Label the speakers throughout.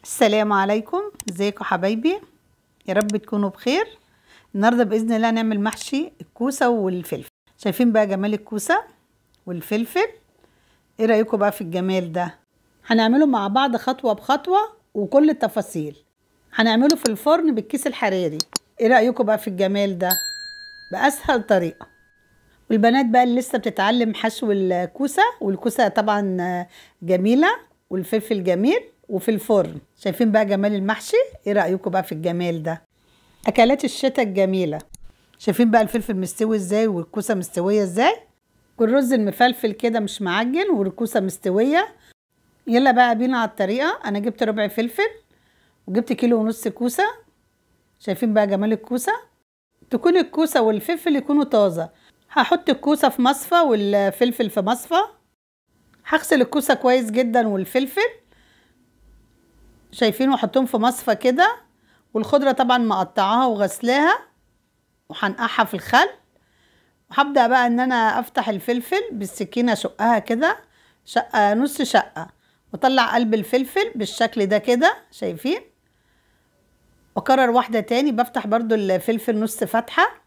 Speaker 1: السلام عليكم، ازيكم حبايبي؟ يا رب تكونوا بخير. النهارده باذن الله هنعمل محشي الكوسه والفلفل. شايفين بقى جمال الكوسه والفلفل؟ ايه رايكم بقى في الجمال ده؟ هنعمله مع بعض خطوه بخطوه وكل التفاصيل. هنعمله في الفرن بالكيس الحراري. ايه رايكم بقى في الجمال ده؟ باسهل طريقه. والبنات بقى اللي لسه بتتعلم حشو الكوسه، والكوسه طبعا جميله والفلفل جميل وفي الفرن. شايفين بقى جمال المحشي؟ ايه رأيكم بقى في الجمال ده؟ اكلات الشتاء الجميلة. شايفين بقى الفلفل مستوي ازاي والكوسة مستوية ازاي، والرز المفلفل كده مش معجن والكوسة مستوية. يلا بقى بينا على الطريقة. انا جبت ربع فلفل وجبت كيلو ونص كوسة. شايفين بقى جمال الكوسة؟ تكون الكوسة والفلفل يكونوا طازة. هحط الكوسة في مصفى والفلفل في مصفى. هغسل الكوسة كويس جدا والفلفل. شايفين؟ واحطهم في مصفى كده. والخضرة طبعا مقطعاها وغسلاها وهنقعها في الخل. وهبدأ بقى ان انا افتح الفلفل بالسكينة، اشقها كده شقة نص شقة، واطلع قلب الفلفل بالشكل ده كده. شايفين؟ واكرر واحدة تاني، بفتح برضو الفلفل نص فتحة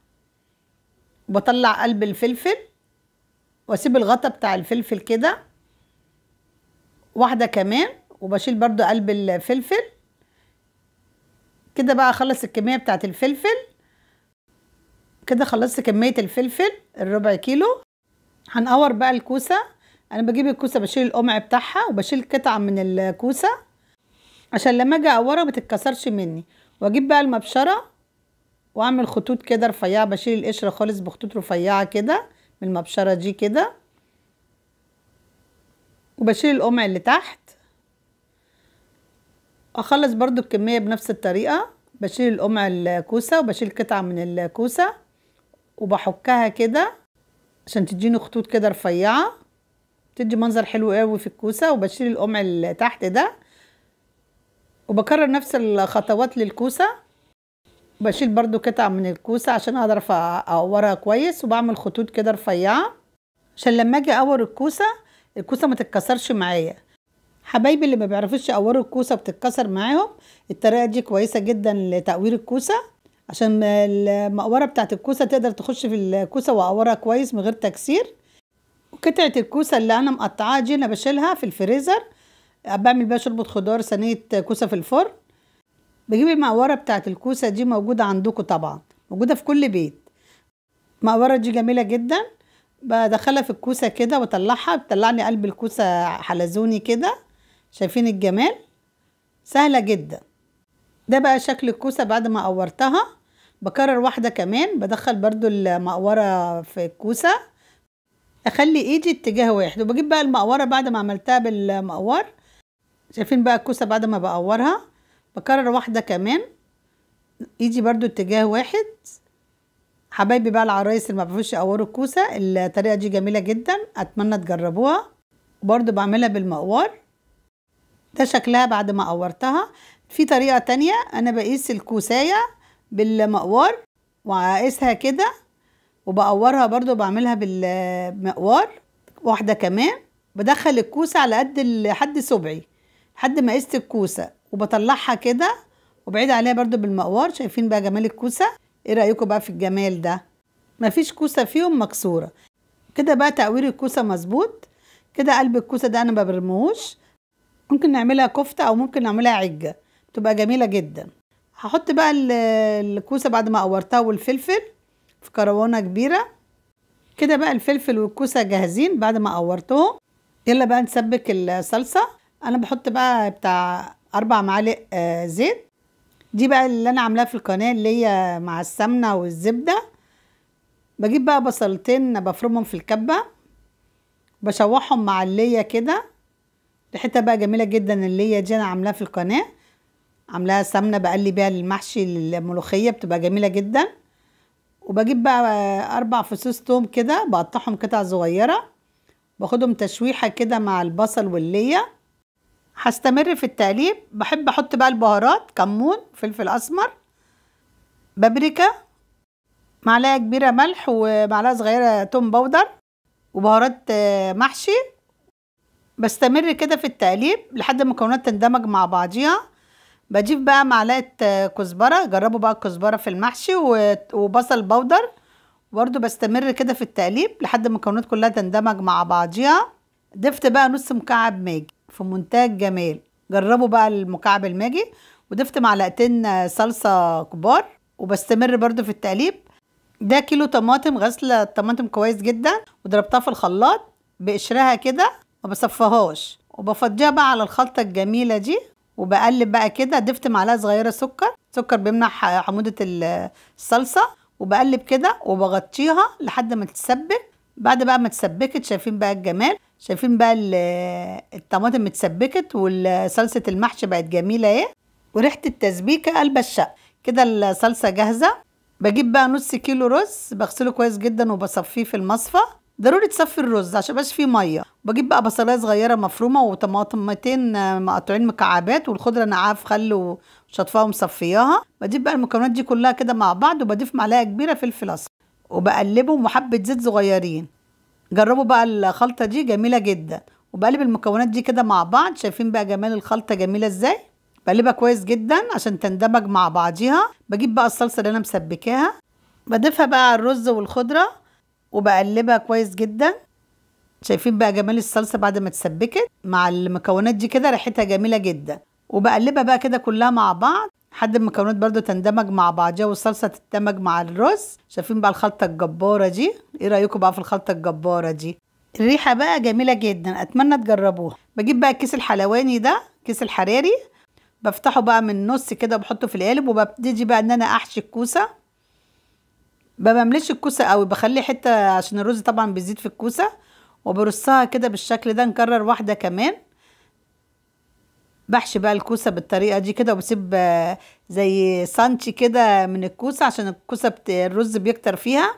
Speaker 1: وبطلع قلب الفلفل واسيب الغطا بتاع الفلفل كده. واحدة كمان وبشيل برضو قلب الفلفل كده. بقى اخلص الكمية بتاعت الفلفل كده. خلصت كمية الفلفل الربع كيلو. هنقور بقى الكوسة. انا بجيب الكوسة بشيل القمع بتاعها وبشيل قطعة من الكوسة عشان لما اجي اقورها ما تتكسرش مني. واجيب بقى المبشرة واعمل خطوط كده رفيعة. بشيل القشرة خالص بخطوط رفيعة كده من المبشرة دي كده. وبشيل القمع اللي تحت. اخلص برضو الكمية بنفس الطريقة. بشيل القمع الكوسة وبشيل قطعة من الكوسة وبحكها كده عشان تديني خطوط كده رفيعة، تدي منظر حلو قوي في الكوسة. وبشيل القمع اللي تحت ده وبكرر نفس الخطوات للكوسة. بشيل برضو قطع من الكوسة عشان اقدر اقورها كويس. وبعمل خطوط كده رفيعة عشان لما اجي اقور الكوسة ما تتكسرش معايا. حبايبي اللي ما بيعرفوش يقوروا الكوسة بتتكسر معاهم، الطريقة دي كويسة جدا لتقوير الكوسة عشان المقورة بتاعت الكوسة تقدر تخش في الكوسة واقورها كويس من غير تكسير. وقطعة الكوسة اللي انا مقطعاها دي انا بشيلها في الفريزر. بعمل بيها شوربة خضار، صينية كوسة في الفرن. بجيب المقورة بتاعت الكوسة دي، موجودة عندكم طبعا، موجودة في كل بيت. المقورة دي جميلة جدا. بدخلها في الكوسة كده واطلعها، بتطلعني قلب الكوسة حلزوني كده. شايفين الجمال؟ سهلة جدا. ده بقى شكل الكوسة بعد ما قورتها. بكرر واحدة كمان، بدخل برضو المقورة في الكوسة، اخلي ايدي اتجاه واحد. وبجيب بقى المقورة بعد ما عملتها بالمقور. شايفين بقى الكوسة بعد ما بقورها بكرر واحدة كمان، ايدي برضو اتجاه واحد. حبايبي بقى العرايس اللي ما بيعرفوش يقوروا الكوسة، الطريقة دي جميلة جدا، اتمنى تجربوها. وبرضو بعملها بالمقور. ده شكلها بعد ما قورتها. في طريقة تانية، انا بقيس الكوساية بالمقوار وأقيسها كده وبقورها برضو، بعملها بالمقوار. واحدة كمان بدخل الكوسة على قد حد صبعي لحد ما قست الكوسة وبطلعها كده وبعيد عليها برضو بالمقوار. شايفين بقى جمال الكوسة؟ ايه رأيكم بقى في الجمال ده؟ مفيش كوسة فيهم مكسورة كده. بقى تقوير الكوسة مظبوط كده. قلب الكوسة ده انا ما برموش. ممكن نعملها كفتة او ممكن نعملها عجة، تبقى جميلة جدا. هحط بقى الكوسة بعد ما قورتها والفلفل في كروانة كبيرة كده. بقى الفلفل والكوسة جاهزين بعد ما قورتهم. يلا بقى نسبك الصلصة. انا بحط بقى بتاع 4 معالق زيت. دي بقى اللي انا عاملاها في القناة، اللي هي مع السمنة والزبدة. بجيب بقى بصلتين بفرمهم في الكبة، بشوحهم مع اللية كده. ريحتها بقى جميلة جدا. اللية دي انا عاملاها في القناة، عاملاها سمنة بقلي بيها المحشي الملوخية، بتبقى جميلة جدا. وبجيب بقى 4 فصوص توم كده، بقطعهم قطع صغيرة، باخدهم تشويحة كده مع البصل واللية. هستمر في التقليب. بحب احط بقى البهارات: كمون، فلفل اسمر، بابريكا، معلقة كبيرة ملح ومعلقة صغيرة توم باودر وبهارات محشي. بستمر كده في التقليب لحد ما المكونات تندمج مع بعضيها. بضيف بقى معلقه كزبره. جربوا بقى الكزبره في المحشي وبصل بودر. برضو بستمر كده في التقليب لحد ما المكونات كلها تندمج مع بعضيها. ضفت بقى نص مكعب ماجي في منتهى الجمال. جربوا بقى المكعب الماجي. وضفت معلقتين صلصه كبار وبستمر برضو في التقليب. ده كيلو طماطم غسله الطماطم كويس جدا وضربتها في الخلاط بقشرها كده ما بصفهاش وبفضيها بقى على الخلطه الجميله دي وبقلب بقى كده. ضفت معلقه صغيره سكر بيمنع حموضه الصلصه وبقلب كده وبغطيها لحد ما تتسبك. بعد بقى ما اتسبكت شايفين بقى الجمال. شايفين بقى الطماطم اتسبكت والصلصه المحشي بقت جميله اهي وريحه التسبيكه قلبه الشقه. كده الصلصه جاهزه. بجيب بقى نص كيلو رز بغسله كويس جدا وبصفيه في المصفى. ضروري تصفي الرز عشان مبقاش فيه ميه. بجيب بقى بصلايه صغيره مفرومه وطماطمتين مقطوعين مكعبات والخضره نقعها في خل وشطفاها ومصفياها. بجيب بقى المكونات دي كلها كده مع بعض وبضيف معلقه كبيره فلفل اسمر وبقلبهم وحبه زيت صغيرين. جربوا بقى الخلطه دي جميله جدا. وبقلب المكونات دي كده مع بعض. شايفين بقى جمال الخلطه جميله ازاي. بقلبها كويس جدا عشان تندمج مع بعضيها. بجيب بقى الصلصه اللي انا مسبكاها بضيفها بقى على الرز والخضره وبقلبها كويس جدا. شايفين بقى جمال الصلصه بعد ما اتسبكت مع المكونات دي كده ريحتها جميله جدا. وبقلبها بقى كده كلها مع بعض لحد المكونات برضو تندمج مع بعضها والصلصه تندمج مع الرز. شايفين بقى الخلطه الجباره دي. ايه رايكم بقى في الخلطه الجباره دي؟ الريحه بقى جميله جدا. اتمنى تجربوها. بجيب بقى الكيس الحلواني ده كيس الحراري بفتحه بقى من النص كده وبحطه في القالب وببتدي بقى ان انا احشي الكوسه. ما بمليش الكوسه قوي بخلي حته عشان الرز طبعا بيزيد في الكوسه وبرصها كده بالشكل ده. نكرر واحده كمان. بحشي بقى الكوسه بالطريقه دي كده وبسيب زي سنتي كده من الكوسه عشان الكوسه الرز بيكتر فيها.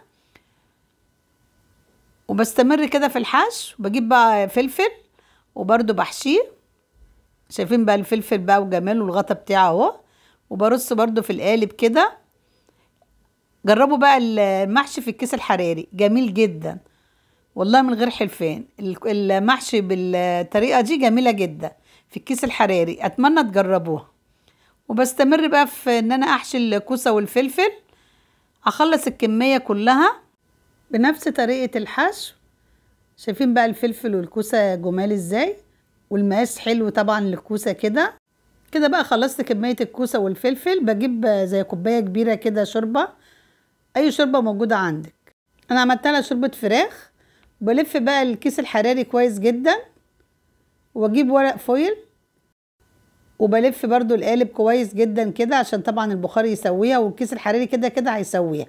Speaker 1: وبستمر كده في الحشو. بجيب بقى فلفل وبرده بحشيه. شايفين بقى الفلفل بقى وجماله والغطا بتاعه اهو. وبرص برده في القالب كده. جربوا بقى المحشي في الكيس الحراري جميل جدا والله من غير حلفان. المحشي بالطريقه دي جميله جدا في الكيس الحراري. اتمنى تجربوها. وبستمر بقى في ان انا احشي الكوسه والفلفل. اخلص الكميه كلها بنفس طريقه الحشو. شايفين بقى الفلفل والكوسه جمال ازاي والمقاس حلو طبعا للكوسه كده. كده بقى خلصت كميه الكوسه والفلفل. بجيب زي كوبايه كبيره كده شوربه. اي شوربه موجوده عندك. انا عملت لها شوربه فراخ. بلف بقى الكيس الحراري كويس جدا واجيب ورق فويل وبلف برضو القالب كويس جدا كده عشان طبعا البخار يسويها والكيس الحراري كده كده هيسويها.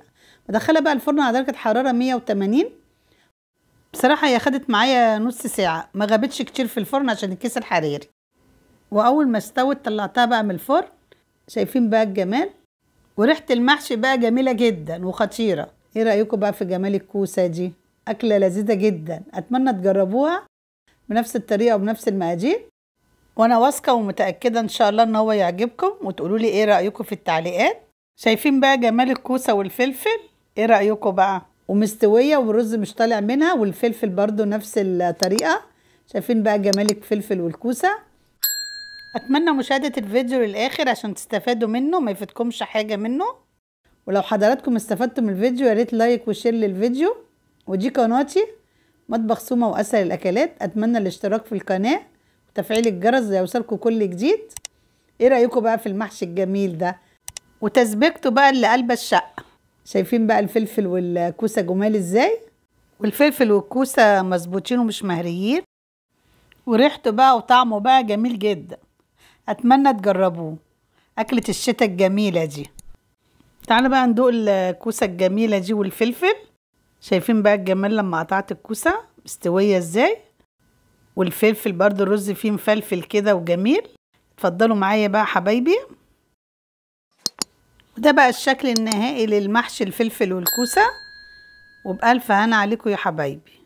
Speaker 1: بدخلها بقى الفرن على درجه حراره 180. بصراحه هي خدت معايا نص ساعه ما غابتش كتير في الفرن عشان الكيس الحراري. واول ما استوت طلعتها بقى من الفرن. شايفين بقى الجمال وريحه المحشي بقى جميله جدا وخطيره. ايه رايكم بقى في جمال الكوسه دي؟ اكله لذيذه جدا. اتمنى تجربوها بنفس الطريقه وبنفس المقادير. وانا واثقه ومتاكده ان شاء الله ان هو يعجبكم وتقولوا لي ايه رايكم في التعليقات. شايفين بقى جمال الكوسه والفلفل. ايه رايكم بقى؟ ومستويه والرز مش طالع منها والفلفل برضو نفس الطريقه. شايفين بقى جمال الفلفل والكوسه. اتمنى مشاهده الفيديو للاخر عشان تستفادوا منه ما يفوتكمش حاجه منه. ولو حضراتكم استفدتوا من الفيديو يا ريت لايك وشير للفيديو. ودي قناتي مطبخ سومة واسهل الاكلات. اتمنى الاشتراك في القناه وتفعيل الجرس ليوصلكم كل جديد. ايه رايكم بقى في المحشي الجميل ده وتسبيكته بقى اللي قلبه الشقه؟ شايفين بقى الفلفل والكوسه جمال ازاي والفلفل والكوسه مظبوطين ومش مهريين وريحته بقى وطعمه بقى جميل جدا. اتمنى تجربوه. اكله الشتاء الجميله دي. تعالوا بقى ندوق الكوسه الجميله دي والفلفل. شايفين بقى الجمال لما قطعت الكوسه مستويه ازاي والفلفل برضو الرز فيه مفلفل كده وجميل. اتفضلوا معايا بقى حبايبي. وده بقى الشكل النهائي للمحشي الفلفل والكوسه. وبألف هنا عليكم يا حبايبي.